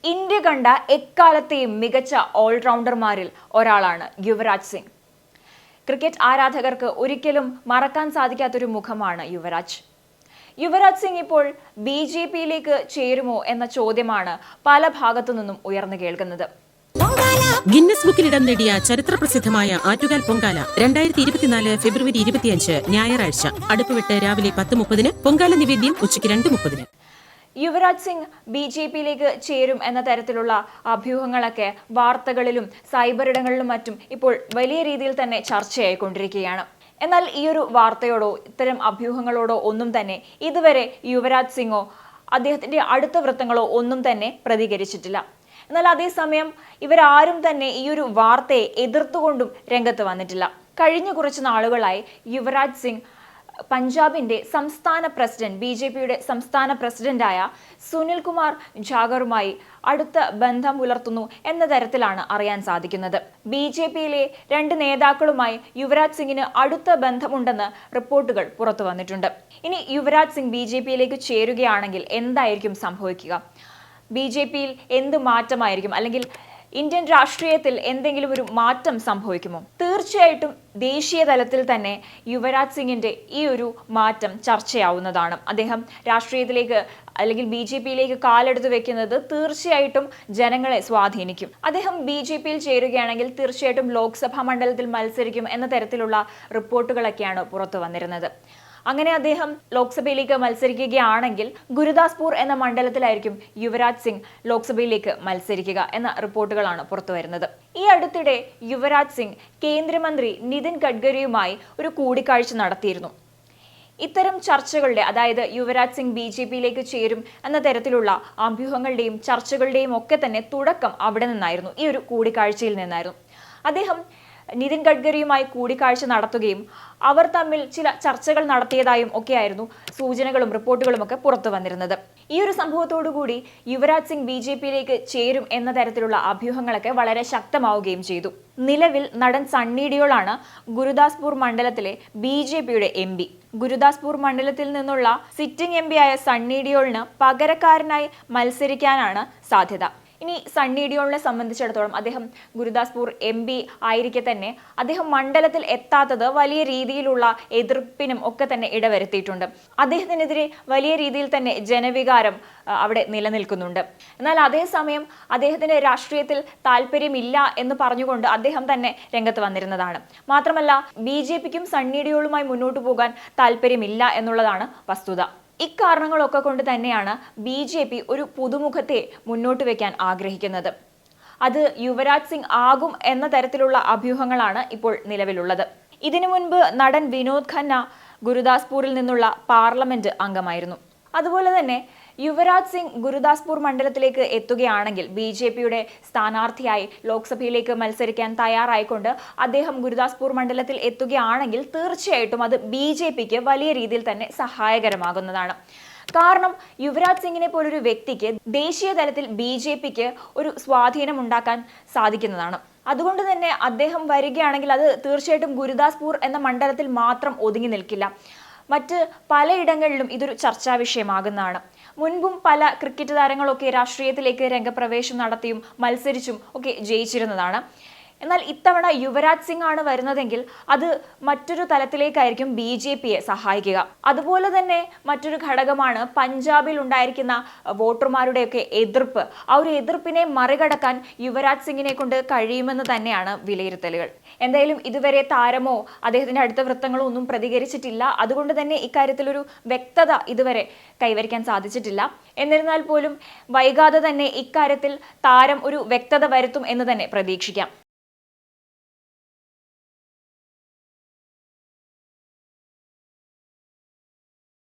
India കണ്ട എക്കാലത്തെയും മികച്ച ഓൾറൗണ്ടർമാരിൽ ഒരാളാണ് യുവരാജ് സിംഗ്. ക്രിക്കറ്റ് ആരാധകർക്ക് ഒരിക്കലും മറക്കാൻ സാധിക്കാത്തൊരു മുഖമാണ് യുവരാജ്. യുവരാജ് സിംഗ് ഇപ്പോൾ BJP-യിലേക്ക് ചേരുമോ എന്ന ചോദ്യമാണ് പല ഭാഗത്തു നിന്നും ഉയർന്നു കേൾക്കുന്നത്. ഗിന്നസ് ബുക്കിൽ ഇടം നേടിയ ചരിത്രപ്രസിദ്ധമായ ആറ്റുകാൽ പൊങ്കാല 2024 ഫെബ്രുവരി 25 ഞായറാഴ്ച അടുപ്പുവിട്ട് രാവിലെ 10:30 പൊങ്കാല നിവേദ്യം ഉച്ചയ്ക്ക് 2:30. യുവരാജ് സിംഗ് BJP-യിലേക്ക് ചേരും എന്ന തരത്തിലുള്ള അഭ്യൂഹങ്ങളൊക്കെ വാർത്തകളിലും സൈബറിടങ്ങളിലും മറ്റും ഇപ്പോൾ വലിയ രീതിയിൽ തന്നെ ചർച്ചയായിക്കൊണ്ടിരിക്കുകയാണ്. എന്നാൽ ഈ ഒരു വാർത്തയോടോ ഇത്തരം അഭ്യൂഹങ്ങളോടോ ഒന്നും തന്നെ ഇതുവരെ യുവരാജ് സിംഗോ അദ്ദേഹത്തിന്റെ അടുത്ത വൃത്തങ്ങളോ ഒന്നും തന്നെ പ്രതികരിച്ചിട്ടില്ല. എന്നാൽ അതേസമയം ഇവരാരും തന്നെ ഈ ഒരു വാർത്തയെ എതിർത്തുകൊണ്ടും രംഗത്ത് വന്നിട്ടില്ല. കഴിഞ്ഞ കുറച്ച് നാളുകളായി യുവരാജ് സിംഗ് പഞ്ചാബിന്റെ സംസ്ഥാന പ്രസിഡന്റ് BJP-യുടെ സംസ്ഥാന പ്രസിഡന്റായ സുനിൽ കുമാർ ജാഖറുമായി അടുത്ത ബന്ധം പുലർത്തുന്നു എന്ന തരത്തിലാണ് അറിയാൻ സാധിക്കുന്നത്. BJP-യിലെ 2 നേതാക്കളുമായി യുവരാജ് സിംഗിന് അടുത്ത ബന്ധമുണ്ടെന്ന് റിപ്പോർട്ടുകൾ പുറത്തു വന്നിട്ടുണ്ട്. ഇനി യുവരാജ് സിംഗ് BJP-യിലേക്ക് ചേരുകയാണെങ്കിൽ എന്തായിരിക്കും സംഭവിക്കുക? BJP-യിൽ എന്ത് മാറ്റമായിരിക്കും, അല്ലെങ്കിൽ ഇന്ത്യൻ രാഷ്ട്രീയത്തിൽ എന്തെങ്കിലും ഒരു മാറ്റം സംഭവിക്കുമോ? തീർച്ചയായിട്ടും ദേശീയ തലത്തിൽ തന്നെ യുവരാജ് സിംഗിന്റെ ഈ ഒരു മാറ്റം ചർച്ചയാവുന്നതാണ്. അദ്ദേഹം രാഷ്ട്രീയത്തിലേക്ക് അല്ലെങ്കിൽ BJP-യിലേക്ക് കാലെടുത്ത് വെക്കുന്നത് തീർച്ചയായിട്ടും ജനങ്ങളെ സ്വാധീനിക്കും. അദ്ദേഹം BJP-യിൽ ചേരുകയാണെങ്കിൽ തീർച്ചയായിട്ടും ലോക്സഭാ മണ്ഡലത്തിൽ മത്സരിക്കും എന്ന തരത്തിലുള്ള റിപ്പോർട്ടുകളൊക്കെയാണ് പുറത്തു വന്നിരുന്നത്. അങ്ങനെ അദ്ദേഹം ലോക്സഭയിലേക്ക് മത്സരിക്കുകയാണെങ്കിൽ ഗുരുദാസ്പൂർ എന്ന മണ്ഡലത്തിലായിരിക്കും യുവരാജ് സിംഗ് ലോക്സഭയിലേക്ക് മത്സരിക്കുക എന്ന റിപ്പോർട്ടുകളാണ് പുറത്തു വരുന്നത്. ഈ അടുത്തിടെ യുവരാജ് സിംഗ് കേന്ദ്രമന്ത്രി നിതിൻ ഗഡ്കരിയുമായി ഒരു കൂടിക്കാഴ്ച നടത്തിയിരുന്നു. ഇത്തരം ചർച്ചകളുടെ, അതായത് യുവരാജ് സിംഗ് BJP-യിലേക്ക് ചേരും എന്ന തരത്തിലുള്ള അഭ്യൂഹങ്ങളുടെയും ചർച്ചകളുടെയും ഒക്കെ തന്നെ തുടക്കം അവിടെ നിന്നായിരുന്നു, ഈ ഒരു കൂടിക്കാഴ്ചയിൽ നിന്നായിരുന്നു. അദ്ദേഹം നിതിൻ ഗഡ്കരിയുമായി കൂടിക്കാഴ്ച നടത്തുകയും അവർ തമ്മിൽ ചില ചർച്ചകൾ നടത്തിയതായും ഒക്കെയായിരുന്നു സൂചനകളും റിപ്പോർട്ടുകളും ഒക്കെ പുറത്തു വന്നിരുന്നത്. ഈ ഒരു സംഭവത്തോടുകൂടി യുവരാജ് സിംഗ് BJP-യിലേക്ക് ചേരും എന്ന തരത്തിലുള്ള അഭ്യൂഹങ്ങളൊക്കെ വളരെ ശക്തമാവുകയും ചെയ്തു. നിലവിൽ നടൻ സണ്ണി ഡിയോളാണ് ഗുരുദാസ്പൂർ മണ്ഡലത്തിലെ BJP-യുടെ MP. ഗുരുദാസ്പൂർ മണ്ഡലത്തിൽ നിന്നുള്ള സിറ്റിംഗ് MP ആയ സണ്ണി ഡിയോളിന് പകരക്കാരനായി മത്സരിക്കാനാണ് സാധ്യത. ഇനി സണ്ണി ഡിയോളിനെ സംബന്ധിച്ചിടത്തോളം അദ്ദേഹം ഗുരുദാസ്പൂർ MP ആയിരിക്കെ തന്നെ അദ്ദേഹം മണ്ഡലത്തിൽ എത്താത്തത് വലിയ രീതിയിലുള്ള എതിർപ്പിനും ഒക്കെ തന്നെ ഇടവരുത്തിയിട്ടുണ്ട്. അദ്ദേഹത്തിനെതിരെ വലിയ രീതിയിൽ തന്നെ ജനവികാരം അവിടെ നിലനിൽക്കുന്നുണ്ട്. എന്നാൽ അതേസമയം അദ്ദേഹത്തിന് രാഷ്ട്രീയത്തിൽ താല്പര്യമില്ല എന്ന് പറഞ്ഞുകൊണ്ട് അദ്ദേഹം തന്നെ രംഗത്ത് വന്നിരുന്നതാണ്. മാത്രമല്ല BJP-ക്കും സണ്ണി ഡിയോളുമായി മുന്നോട്ട് പോകാൻ താല്പര്യമില്ല എന്നുള്ളതാണ് വസ്തുത. ഇക്കാരണങ്ങളൊക്കെ കൊണ്ട് തന്നെയാണ് BJP ഒരു പുതുമുഖത്തെ മുന്നോട്ട് വെക്കാൻ ആഗ്രഹിക്കുന്നത്. അത് യുവരാജ് സിംഗ് ആകും എന്ന തരത്തിലുള്ള അഭ്യൂഹങ്ങളാണ് ഇപ്പോൾ നിലവിലുള്ളത്. ഇതിനു മുൻപ് നടൻ വിനോദ് ഖന്ന ഗുരുദാസ്പൂരിൽ നിന്നുള്ള പാർലമെന്റ് അംഗമായിരുന്നു. അതുപോലെ തന്നെ യുവരാജ് സിംഗ് ഗുരുദാസ്പൂർ മണ്ഡലത്തിലേക്ക് എത്തുകയാണെങ്കിൽ BJP-യുടെ സ്ഥാനാർത്ഥിയായി ലോക്സഭയിലേക്ക് മത്സരിക്കാൻ തയ്യാറായിക്കൊണ്ട് അദ്ദേഹം ഗുരുദാസ്പൂർ മണ്ഡലത്തിൽ എത്തുകയാണെങ്കിൽ തീർച്ചയായിട്ടും അത് BJP-ക്ക് വലിയ രീതിയിൽ തന്നെ സഹായകരമാകുന്നതാണ്. കാരണം യുവരാജ് സിംഗിനെ പോലൊരു വ്യക്തിക്ക് ദേശീയ തലത്തിൽ BJP-ക്ക് ഒരു സ്വാധീനം ഉണ്ടാക്കാൻ സാധിക്കുന്നതാണ്. അതുകൊണ്ട് തന്നെ അദ്ദേഹം വരികയാണെങ്കിൽ അത് തീർച്ചയായിട്ടും ഗുരുദാസ്പൂർ എന്ന മണ്ഡലത്തിൽ മാത്രം ഒതുങ്ങി നിൽക്കില്ല. മറ്റ് പലയിടങ്ങളിലും ഇതൊരു ചർച്ചാ വിഷയമാകുന്നതാണ്. മുൻപും പല ക്രിക്കറ്റ് താരങ്ങളൊക്കെ രാഷ്ട്രീയത്തിലേക്ക് രംഗപ്രവേശം നടത്തിയും മത്സരിച്ചും ഒക്കെ ജയിച്ചിരുന്നതാണ്. എന്നാൽ ഇത്തവണ യുവരാജ് സിംഗ് ആണ് വരുന്നതെങ്കിൽ അത് മറ്റൊരു തലത്തിലേക്കായിരിക്കും BJP-യെ സഹായിക്കുക. അതുപോലെ തന്നെ മറ്റൊരു ഘടകമാണ് പഞ്ചാബിൽ ഉണ്ടായിരിക്കുന്ന വോട്ടർമാരുടെയൊക്കെ എതിർപ്പ്. ആ ഒരു എതിർപ്പിനെ മറികടക്കാൻ യുവരാജ് സിംഗിനെ കൊണ്ട് കഴിയുമെന്ന് തന്നെയാണ് വിലയിരുത്തലുകൾ. എന്തായാലും ഇതുവരെ താരമോ അദ്ദേഹത്തിന്റെ അടുത്ത വൃത്തങ്ങളോ ഒന്നും പ്രതികരിച്ചിട്ടില്ല. അതുകൊണ്ട് തന്നെ ഇക്കാര്യത്തിൽ ഒരു വ്യക്തത ഇതുവരെ കൈവരിക്കാൻ സാധിച്ചിട്ടില്ല. എന്നിരുന്നാൽ പോലും വൈകാതെ തന്നെ ഇക്കാര്യത്തിൽ താരം ഒരു വ്യക്തത വരുത്തും എന്ന് തന്നെ പ്രതീക്ഷിക്കാം.